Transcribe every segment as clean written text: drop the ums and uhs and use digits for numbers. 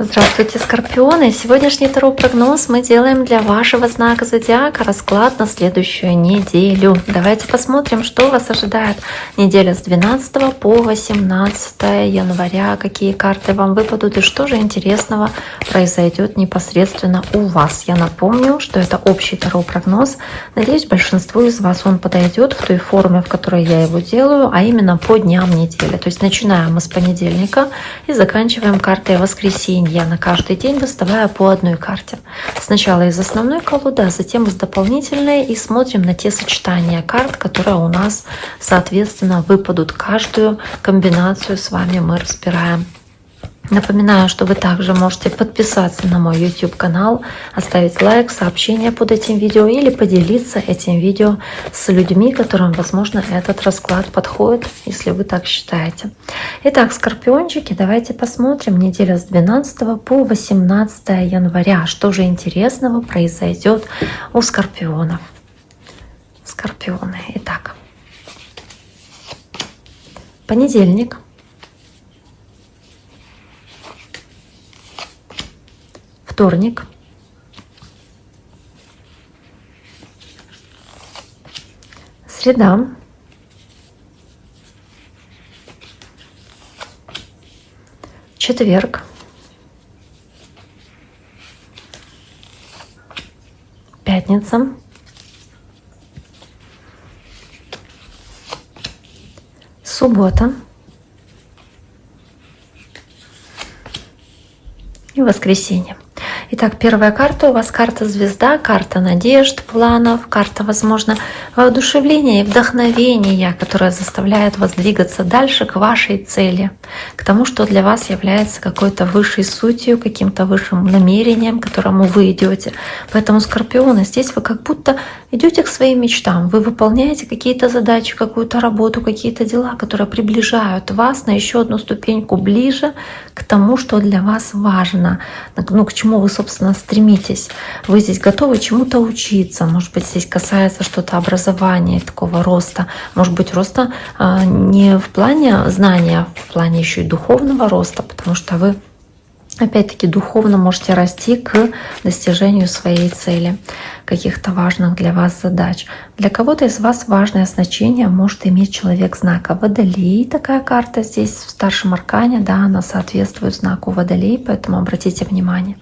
Здравствуйте, Скорпионы! Сегодняшний таро-прогноз мы делаем для вашего знака зодиака, расклад на следующую неделю. Давайте посмотрим, что вас ожидает неделя с 12 по 18 января, какие карты вам выпадут и что же интересного произойдет непосредственно у вас. Я напомню, что это общий таро-прогноз. Надеюсь, большинству из вас он подойдет в той форме, в которой я его делаю, а именно по дням недели. То есть начинаем мы с понедельника и заканчиваем картой воскресенья. Я на каждый день доставаю по одной карте. Сначала из основной колоды, а затем из дополнительной. И смотрим на те сочетания карт, которые у нас, соответственно, выпадут. Каждую комбинацию с вами мы разбираем. Напоминаю, что вы также можете подписаться на мой YouTube канал, оставить лайк, сообщение под этим видео или поделиться этим видео с людьми, которым, возможно, этот расклад подходит, если вы так считаете. Итак, скорпиончики, давайте посмотрим неделю с 12 по 18 января. Что же интересного произойдет у скорпионов? Скорпионы. Итак, понедельник. Вторник, среда, четверг, пятница, суббота и воскресенье. Итак, первая карта у вас карта звезда, карта надежд, планов, карта, возможно, воодушевления и вдохновения, которая заставляет вас двигаться дальше к вашей цели, к тому, что для вас является какой-то высшей сутью, каким-то высшим намерением, к которому вы идете. Поэтому, скорпионы, здесь вы как будто идете к своим мечтам, вы выполняете какие-то задачи, какую-то работу, какие-то дела, которые приближают вас на еще одну ступеньку ближе к тому, что для вас важно, к чему вы, собственно, стремитесь. Вы здесь готовы чему-то учиться. Может быть, здесь касается что-то образования, такого роста. Может быть, роста не в плане знания, а в плане еще и духовного роста, потому что вы опять-таки духовно можете расти к достижению своей цели, каких-то важных для вас задач. Для кого-то из вас важное значение может иметь человек знака Водолей. Такая карта здесь в старшем аркане, да, она соответствует знаку Водолей, поэтому обратите внимание.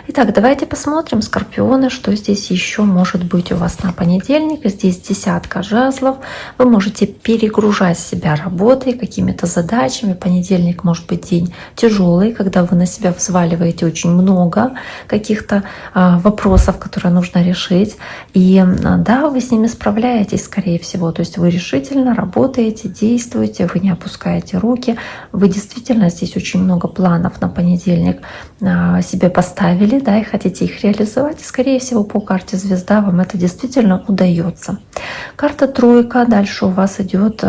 Итак, давайте посмотрим, скорпионы, что здесь еще может быть у вас на понедельник. Здесь десятка жезлов. Вы можете перегружать себя работой, какими-то задачами. Понедельник может быть день тяжелый, когда вы на себя взваливаете очень много каких-то вопросов, которые нужно решить. И да, вы с ними справляетесь, скорее всего. То есть вы решительно работаете, действуете, вы не опускаете руки. Вы действительно здесь очень много планов на понедельник себе поставили, да, и хотите их реализовать. И, скорее всего, по карте звезда вам это действительно удается. Карта тройка. Дальше у вас идет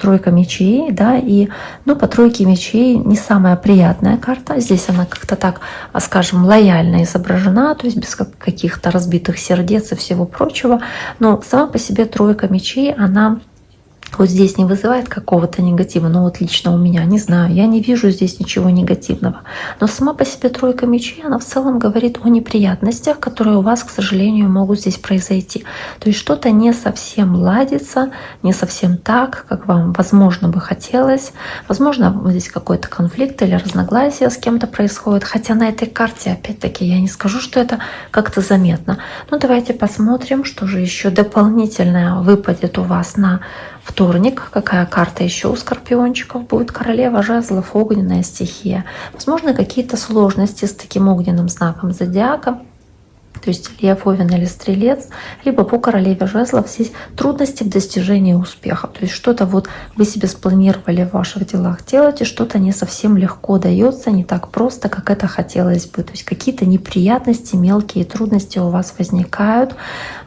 тройка мечей, да, и по тройке мечей не самая приятная карта. Здесь она как-то так, скажем, лояльно изображена, то есть без каких-то разбитых сердец и всего прочего. Но сама по себе тройка мечей, она вот здесь не вызывает какого-то негатива, но вот лично у меня, не знаю, я не вижу здесь ничего негативного. Но сама по себе тройка мечей, она в целом говорит о неприятностях, которые у вас, к сожалению, могут здесь произойти. То есть что-то не совсем ладится, не совсем так, как вам, возможно, бы хотелось. Возможно, здесь какой-то конфликт или разногласие с кем-то происходит. Хотя на этой карте, опять-таки, я не скажу, что это как-то заметно. Но давайте посмотрим, что же еще дополнительное выпадет у вас на вторник. Какая карта еще у скорпиончиков будет? Королева жезлов, огненная стихия. Возможно, какие-то сложности с таким огненным знаком зодиака. То есть Лев, Овен или Стрелец, либо по королеве жезлов здесь трудности в достижении успеха. То есть что-то вот вы себе спланировали в ваших делах делать, и что-то не совсем легко дается, не так просто, как это хотелось бы. То есть какие-то неприятности, мелкие трудности у вас возникают.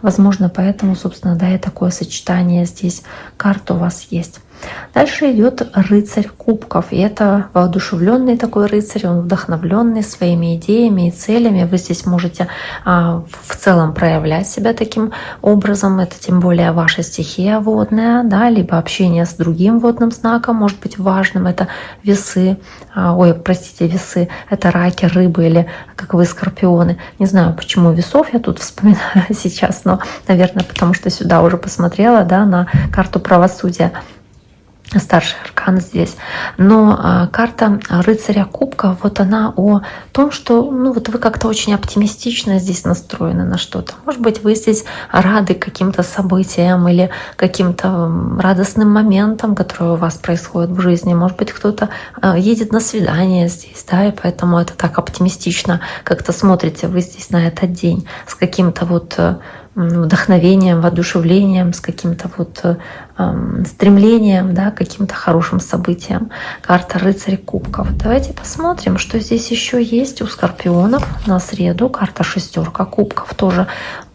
Возможно, поэтому, собственно, да, и такое сочетание здесь карт у вас есть. Дальше идет рыцарь кубков, и это воодушевленный такой рыцарь, он вдохновленный своими идеями и целями. Вы здесь можете в целом проявлять себя таким образом, это тем более ваша стихия водная, да, либо общение с другим водным знаком может быть важным, это весы, весы, это раки, рыбы или, как вы, скорпионы. Не знаю, почему весов я тут вспоминаю сейчас, но, наверное, потому что сюда уже посмотрела, да, на карту правосудия. Старший аркан здесь. Но карта рыцаря кубка, вот она о том, что вот вы как-то очень оптимистично здесь настроены на что-то. Может быть, вы здесь рады каким-то событиям или каким-то радостным моментам, которые у вас происходят в жизни. Может быть, кто-то едет на свидание здесь, да, и поэтому это так оптимистично как-то смотрите вы здесь на этот день с каким-то вот вдохновением, воодушевлением, с каким-то стремлением, да, к каким-то хорошим событиям. Карта рыцарь кубков. Давайте посмотрим, что здесь еще есть у скорпионов на среду. Карта шестерка кубков тоже.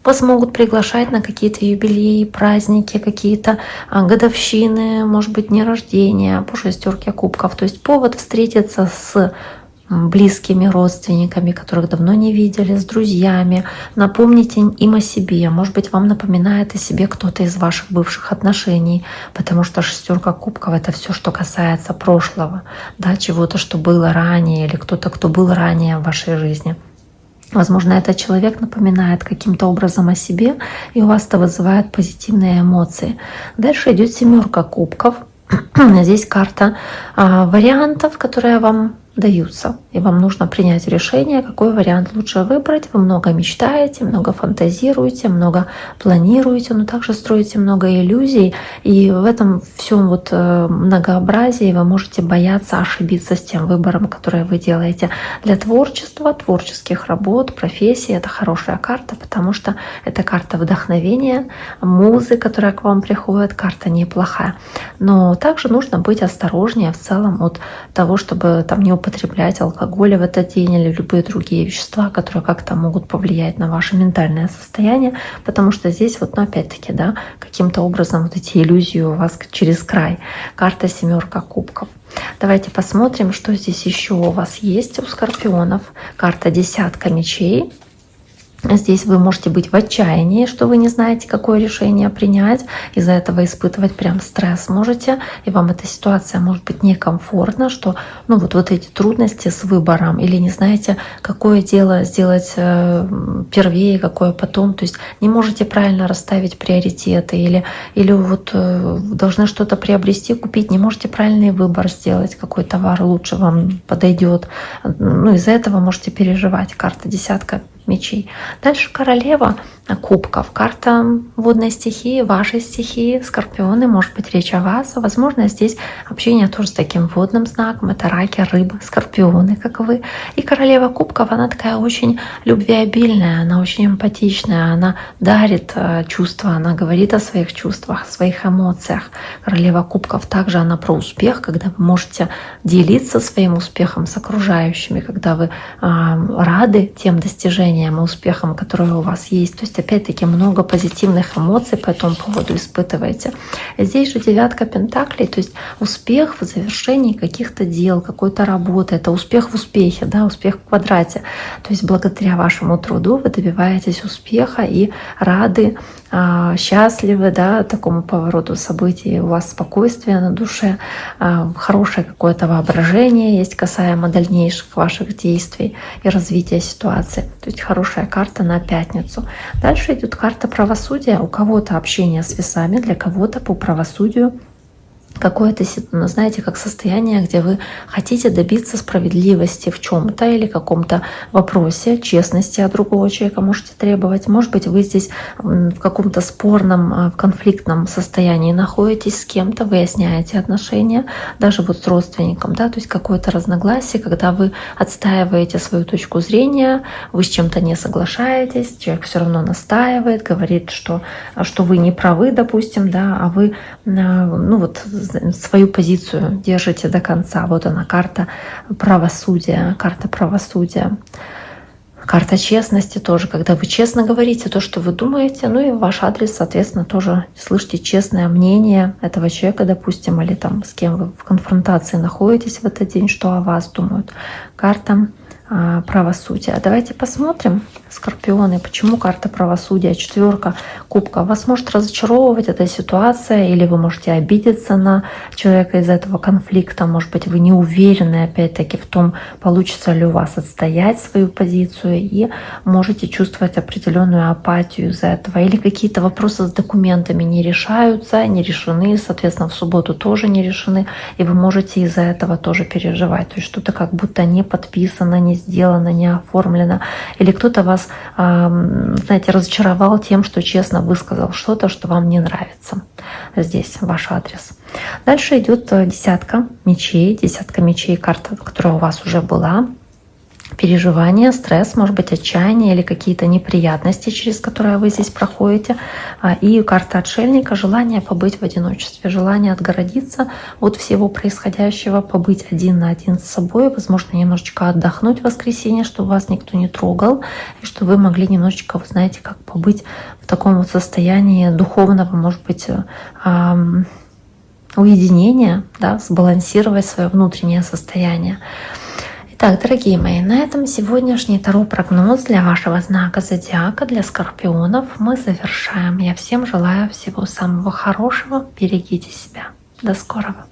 Вас могут приглашать на какие-то юбилеи, праздники, какие-то годовщины, может быть, дни рождения по шестерке кубков. То есть повод встретиться с близкими родственниками, которых давно не видели, с друзьями. Напомните им о себе. Может быть, вам напоминает о себе кто-то из ваших бывших отношений, потому что шестерка кубков — это все, что касается прошлого, да, чего-то, что было ранее, или кто-то, кто был ранее в вашей жизни. Возможно, этот человек напоминает каким-то образом о себе, и у вас это вызывает позитивные эмоции. Дальше идет семерка кубков. Здесь карта вариантов, которые вам даются, и вам нужно принять решение, какой вариант лучше выбрать. Вы много мечтаете, много фантазируете, много планируете, но также строите много иллюзий, и в этом всем многообразии вы можете бояться ошибиться с тем выбором, который вы делаете. Для творчества, творческих работ, профессий это хорошая карта, потому что это карта вдохновения, музы, которая к вам приходит, карта неплохая. Но также нужно быть осторожнее в целом от того, чтобы там не употреблять алкоголь в этот день или любые другие вещества, которые как-то могут повлиять на ваше ментальное состояние, потому что здесь опять-таки, да, каким-то образом эти иллюзии у вас через край. Карта семерка кубков. Давайте посмотрим, что здесь еще у вас есть у скорпионов. Карта десятка мечей. Здесь вы можете быть в отчаянии, что вы не знаете, какое решение принять. Из-за этого испытывать прям стресс можете. И вам эта ситуация может быть некомфортна, что эти трудности с выбором. Или не знаете, какое дело сделать первее, какое потом. То есть не можете правильно расставить приоритеты. Или должны что-то приобрести, купить. Не можете правильный выбор сделать, какой товар лучше вам подойдет. Из-за этого можете переживать. Карта десятка мечей. Дальше королева кубков. Карта водной стихии, вашей стихии, скорпионы, может быть, речь о вас. Возможно, здесь общение тоже с таким водным знаком. Это раки, рыбы, скорпионы, как вы. И королева кубков, она такая очень любвеобильная, она очень эмпатичная, она дарит чувства, она говорит о своих чувствах, о своих эмоциях. Королева кубков также она про успех, когда вы можете делиться своим успехом с окружающими, когда вы рады тем достижениям и успехам, которые у вас есть. То есть опять-таки много позитивных эмоций по этому поводу испытываете. Здесь же девятка пентаклей, то есть успех в завершении каких-то дел, какой-то работы. Это успех в успехе, да, успех в квадрате. То есть благодаря вашему труду вы добиваетесь успеха и рады, счастливы, да, такому повороту событий. У вас спокойствие на душе, хорошее какое-то воображение есть касаемо дальнейших ваших действий и развития ситуации. То есть хорошая карта на пятницу. Дальше идет карта правосудия. У кого-то общение с весами, для кого-то по правосудию какое-то, знаете, как состояние, где вы хотите добиться справедливости в чем-то или каком-то вопросе, честности от другого человека можете требовать. Может быть, вы здесь в каком-то спорном, конфликтном состоянии находитесь с кем-то, выясняете отношения, даже с родственником, да, то есть какое-то разногласие, когда вы отстаиваете свою точку зрения, вы с чем-то не соглашаетесь, человек все равно настаивает, говорит, что вы не правы, допустим, да, а вы, свою позицию держите до конца. Вот она, карта правосудия, карта правосудия. Карта честности тоже, когда вы честно говорите то, что вы думаете, ну и ваш адрес, соответственно, тоже слышите честное мнение этого человека, допустим, или там с кем вы в конфронтации находитесь в этот день, что о вас думают. Карта правосудия. Давайте посмотрим, скорпионы, почему карта правосудия, 4 кубка. Вас может разочаровывать эта ситуация, или вы можете обидеться на человека из-за этого конфликта. Может быть, вы не уверены, опять-таки, в том, получится ли у вас отстоять свою позицию, и можете чувствовать определенную апатию из-за этого. Или какие-то вопросы с документами не решаются, не решены, соответственно, в субботу тоже не решены, и вы можете из-за этого тоже переживать. То есть что-то как будто не подписано, не сделано, не оформлено, или кто-то вас, знаете, разочаровал тем, что честно высказал что-то, что вам не нравится. Здесь ваш адрес. Дальше идет десятка мечей. Десятка мечей, карта, которая у вас уже была. Переживание, стресс, может быть, отчаяние или какие-то неприятности, через которые вы здесь проходите. И карта отшельника — желание побыть в одиночестве, желание отгородиться от всего происходящего, побыть один на один с собой, возможно, немножечко отдохнуть в воскресенье, чтобы вас никто не трогал, и что вы могли немножечко, вы знаете, как побыть в таком вот состоянии духовного, может быть, уединения, да, сбалансировать свое внутреннее состояние. Итак, дорогие мои, на этом сегодняшний таро-прогноз для вашего знака зодиака, для скорпионов, мы завершаем. Я всем желаю всего самого хорошего. Берегите себя. До скорого.